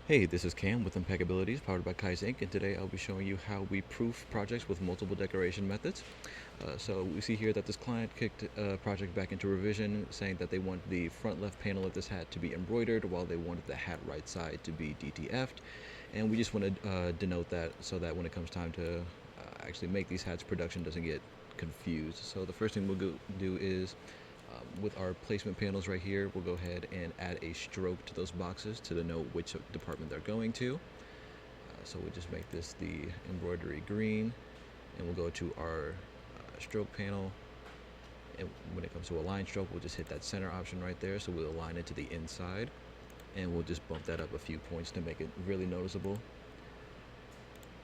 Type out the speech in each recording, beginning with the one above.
Hey, this is Cam with Impeccabilities powered by Kaizink, and today I'll be showing you how we proof projects with multiple decoration methods. So we see here that this client kicked a project back into revision, saying that they want the front left panel of this hat to be embroidered, while they wanted the hat right side to be DTF'd. And we just want to denote that so that when it comes time to actually make these hats, production doesn't get confused. So the first thing we'll do is with our placement panels right here, we'll go ahead and add a stroke to those boxes to denote which department they're going to. So we'll just make this the embroidery green, and we'll go to our stroke panel. And when it comes to a line stroke, we'll just hit that center option right there. So we'll align it to the inside, and we'll just bump that up a few points to make it really noticeable.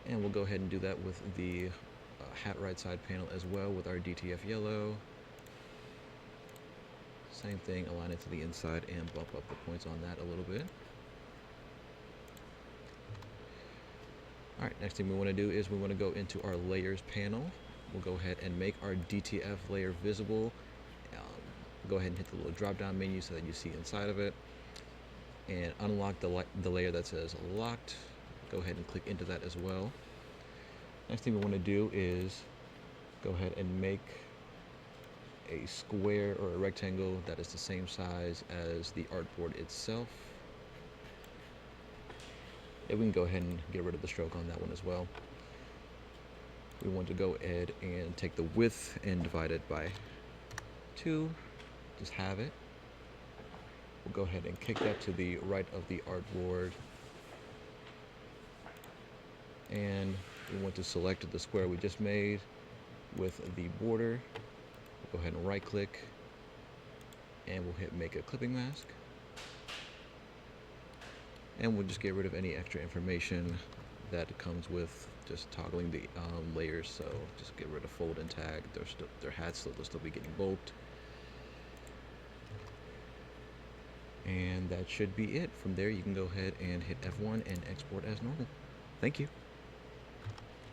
And we'll go ahead and do that with the hat right side panel as well with our DTF yellow. Same thing, align it to the inside and bump up the points on that a little bit. All right, next thing we want to do is we want to go into our layers panel. We'll go ahead and make our DTF layer visible. Go ahead and hit the little drop down menu so that you see inside of it, and unlock the layer that says locked. Go ahead and click into that as well. Next thing we want to do is go ahead and make a square or a rectangle that is the same size as the artboard itself. And we can go ahead and get rid of the stroke on that one as well. We want to go ahead and take the width and divide it by 2. Just have it. We'll go ahead and kick that to the right of the artboard. And we want to select the square we just made with the border. Go ahead and right click, and we'll hit make a clipping mask, and we'll just get rid of any extra information that comes with just toggling the layers. So just get rid of fold and tag. Their hats, they'll still be getting bulked, and that should be it. From there you can go ahead and hit F1 and export as normal. Thank you.